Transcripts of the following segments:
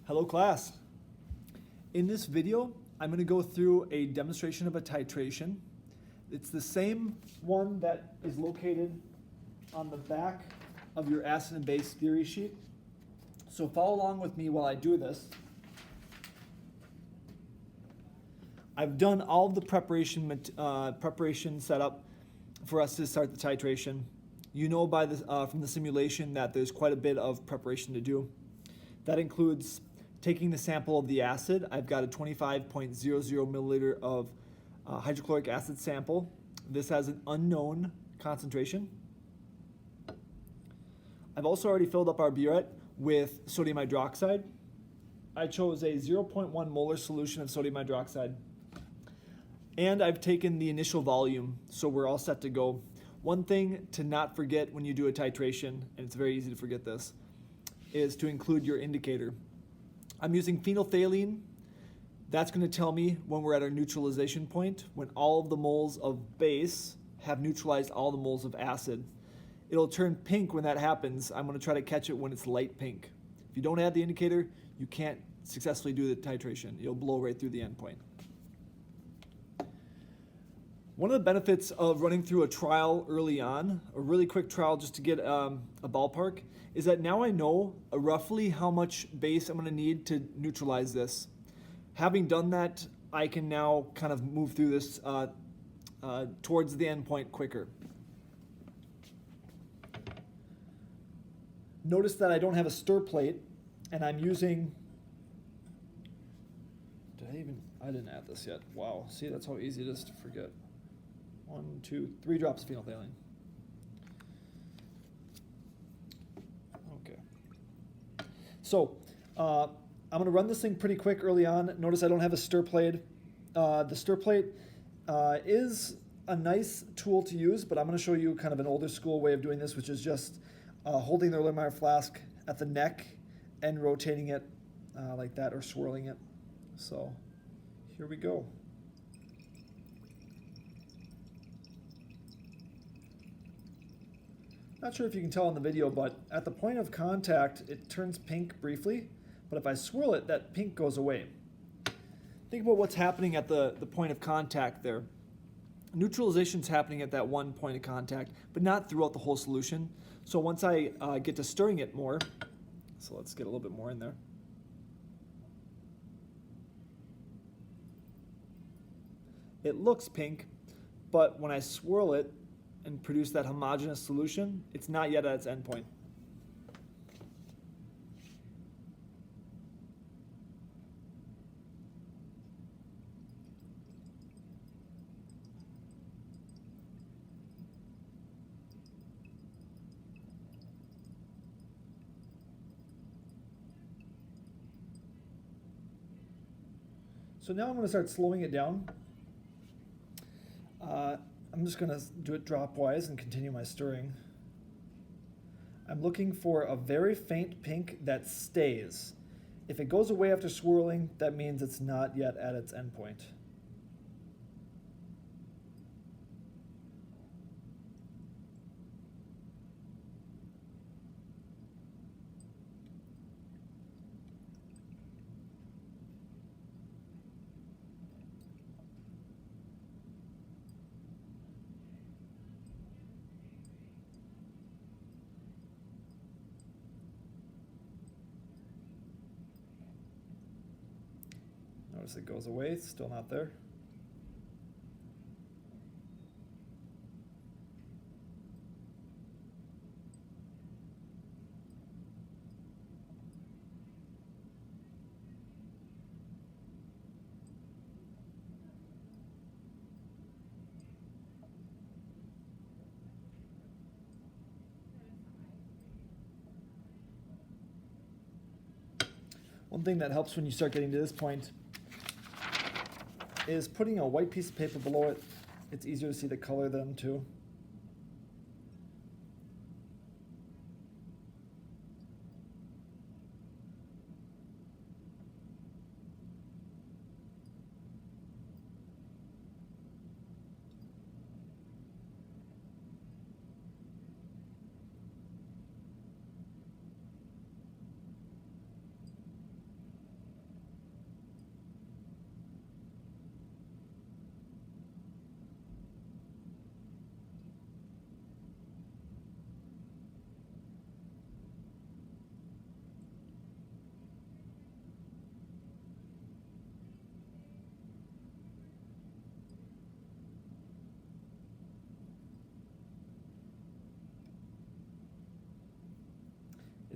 Hello class. In this video, I'm going to go through a demonstration of a titration. It's the same one that is located on the back of your acid and base theory sheet. So follow along with me while I do this. I've done all of the preparation setup for us to start the titration. You know from the simulation that there's quite a bit of preparation to do. That includes taking the sample of the acid. I've got a 25.00 milliliter of hydrochloric acid sample. This has an unknown concentration. I've also already filled up our burette with sodium hydroxide. I chose a 0.1 molar solution of sodium hydroxide. And I've taken the initial volume, so we're all set to go. One thing to not forget when you do a titration, and it's very easy to forget this, is to include your indicator. I'm using phenolphthalein. That's going to tell me when we're at our neutralization point, when all of the moles of base have neutralized all the moles of acid. It'll turn pink when that happens. I'm going to try to catch it when it's light pink. If you don't have the indicator, you can't successfully do the titration. You'll blow right through the endpoint. One of the benefits of running through a trial early on, a really quick trial just to get a ballpark, is that now I know roughly how much base I'm going to need to neutralize this. Having done that, I can now kind of move through this towards the end point quicker. Notice that I don't have a stir plate, and I'm using, I didn't add this yet. Wow, see, that's how easy it is to forget. 1, 2, 3 drops of phenolphthalein. Okay. So I'm going to run this thing pretty quick early on. Notice I don't have a stir plate. The stir plate is a nice tool to use, but I'm going to show you kind of an older school way of doing this, which is just holding the Erlenmeyer flask at the neck and rotating it like that, or swirling it. So here we go. Not sure if you can tell in the video, but at the point of contact, it turns pink briefly, but if I swirl it, that pink goes away. Think about what's happening at the point of contact there. Neutralization's happening at that one point of contact, but not throughout the whole solution. So once I get to stirring it more, so let's get a little bit more in there. It looks pink, but when I swirl it and produce that homogeneous solution, it's not yet at its endpoint. So now I'm going to start slowing it down. I'm just going to do it dropwise and continue my stirring. I'm looking for a very faint pink that stays. If it goes away after swirling, that means it's not yet at its endpoint. Notice it goes away, it's still not there. One thing that helps when you start getting to this point is putting a white piece of paper below it. It's easier to see the color then too.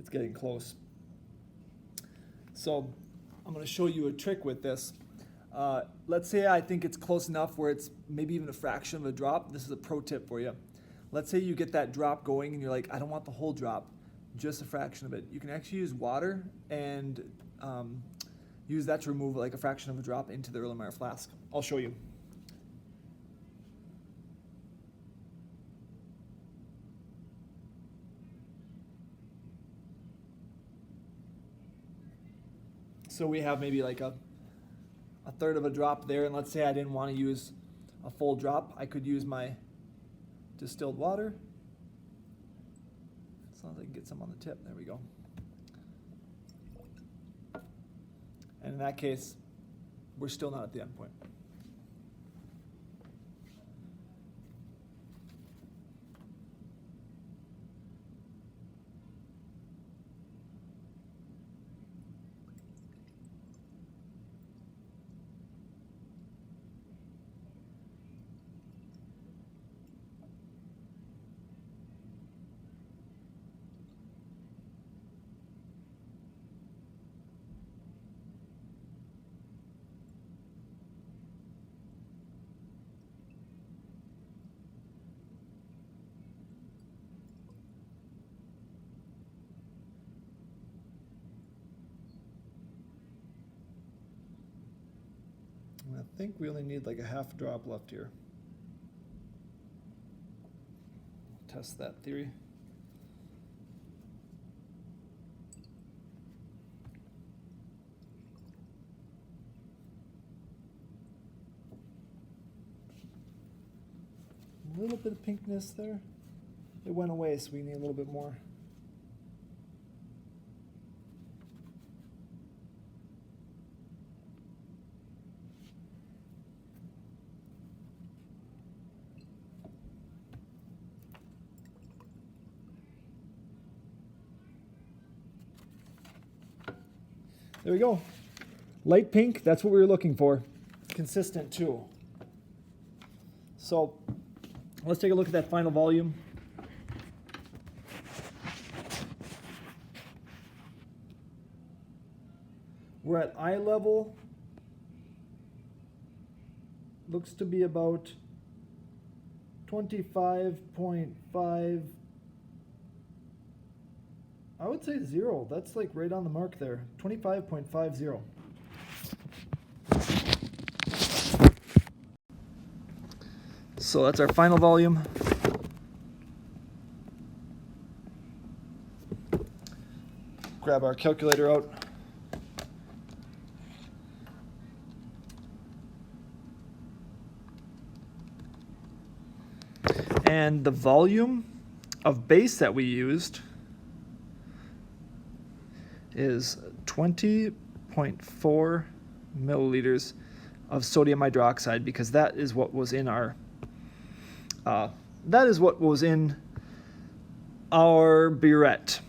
it's getting close. So I'm going to show you a trick with this. Let's say I think it's close enough where it's maybe even a fraction of a drop. This is a pro tip for you. Let's say you get that drop going and you're like, I don't want the whole drop, just a fraction of it. You can actually use water and use that to remove like a fraction of a drop into the Erlenmeyer flask. I'll show you. So we have maybe like a third of a drop there, and let's say I didn't want to use a full drop. I could use my distilled water. As long as I can get some on the tip. There we go. And in that case, we're still not at the end point. I think we only need like a half drop left here. Test that theory. A little bit of pinkness there. It went away, so we need a little bit more. There we go. Light pink, that's what we were looking for. Consistent too. So let's take a look at that final volume. We're at eye level. Looks to be about 25.5. I would say 0. That's like right on the mark there. 25.50. So that's our final volume. Grab our calculator out. And the volume of base that we used is 20.4 milliliters of sodium hydroxide, because that is what was in our burette.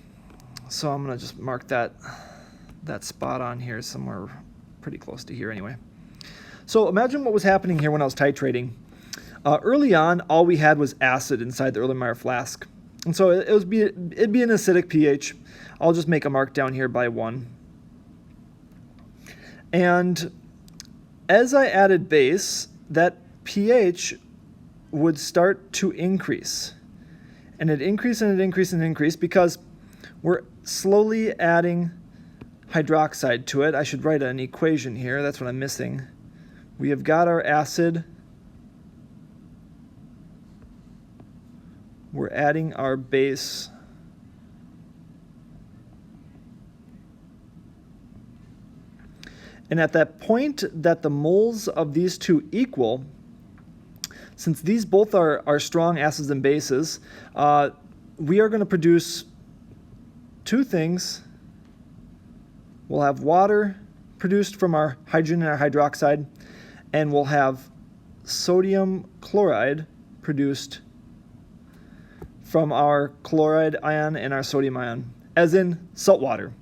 So I'm gonna just mark that spot on here somewhere pretty close to here anyway. So imagine what was happening here when I was titrating. Early on, all we had was acid inside the Erlenmeyer flask. And so it'd be an acidic pH. I'll just make a mark down here by 1. And as I added base, that pH would start to increase. And it increased and it increased and increased because we're slowly adding hydroxide to it. I should write an equation here. That's what I'm missing. We have got our acid. We're adding our base. And at that point that the moles of these two equal, since these both are strong acids and bases, we are going to produce two things. We'll have water produced from our hydrogen and our hydroxide, and we'll have sodium chloride produced from our chloride ion and our sodium ion, as in salt water.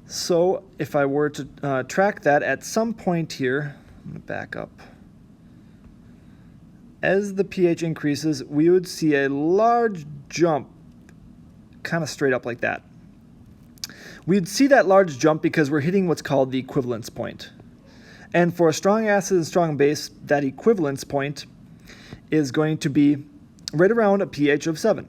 So if I were to track that at some point here, I'm going to back up. As the pH increases, we would see a large jump kind of straight up like that. We'd see that large jump because we're hitting what's called the equivalence point. And for a strong acid and strong base, that equivalence point is going to be right around a pH of 7.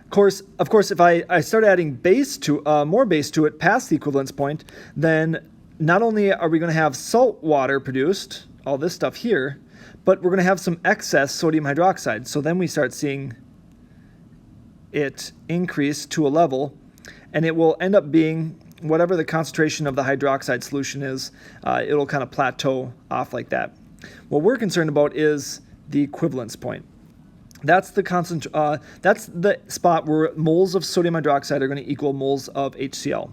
Of course, if I start adding base to more base to it past the equivalence point, then not only are we going to have salt water produced, all this stuff here, but we're going to have some excess sodium hydroxide. So then we start seeing it increase to a level, and it will end up being whatever the concentration of the hydroxide solution is. It'll kind of plateau off like that. What we're concerned about is the equivalence point. That's the spot where moles of sodium hydroxide are going to equal moles of HCl.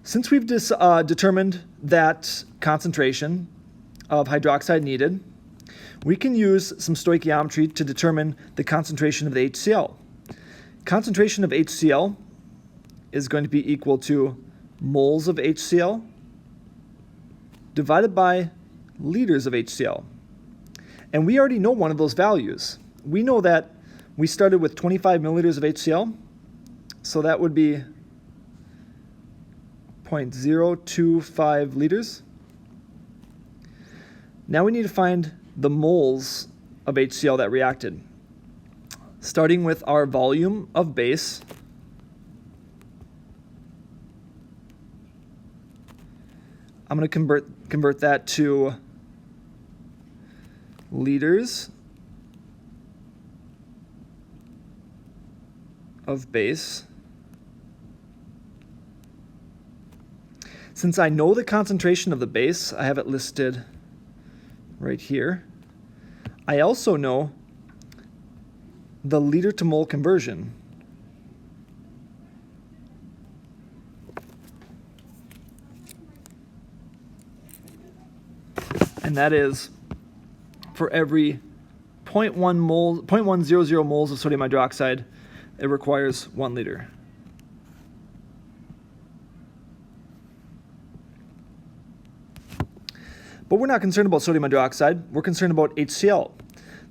Since we've determined that concentration of hydroxide needed, we can use some stoichiometry to determine the concentration of the HCl. Concentration of HCl is going to be equal to moles of HCl divided by liters of HCl. And we already know one of those values. We know that we started with 25 milliliters of HCl, so that would be 0.025 liters. Now we need to find the moles of HCl that reacted. Starting with our volume of base, I'm going to convert that to liters of base. Since I know the concentration of the base, I have it listed right here. I also know the liter to mole conversion. And that is for every 0.100 moles of sodium hydroxide, it requires 1 liter. But we're not concerned about sodium hydroxide, we're concerned about HCl.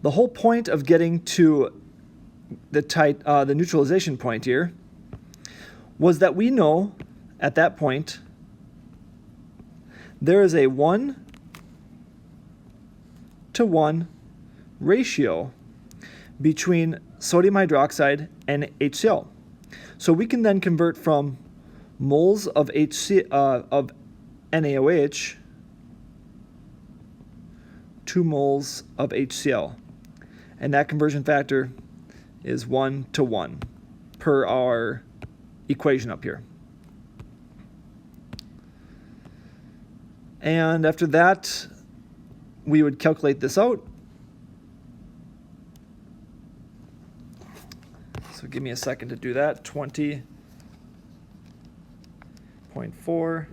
The whole point of getting to the neutralization point here was that we know at that point there is a 1:1 ratio between sodium hydroxide and HCl. So we can then convert from moles of NaOH to moles of HCl. And that conversion factor is 1:1 per our equation up here. And after that, we would calculate this out. So give me a second to do that. 20.4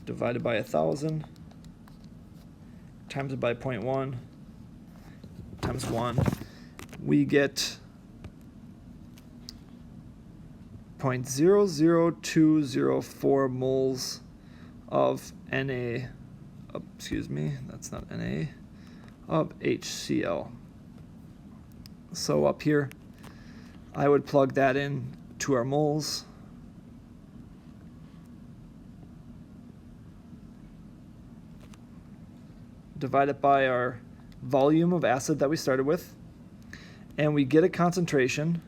divided by 1,000 times it by 0.1 times 1. We get 0.00204 moles of of HCl. So up here, I would plug that in to our moles. Divide it by our volume of acid that we started with, and we get a concentration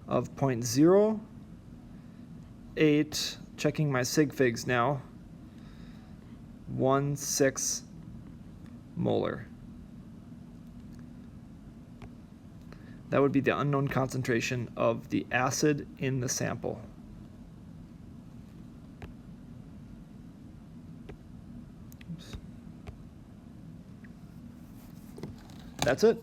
of 0.08, checking my sig figs now, 16 molar. That would be the unknown concentration of the acid in the sample. Oops. That's it.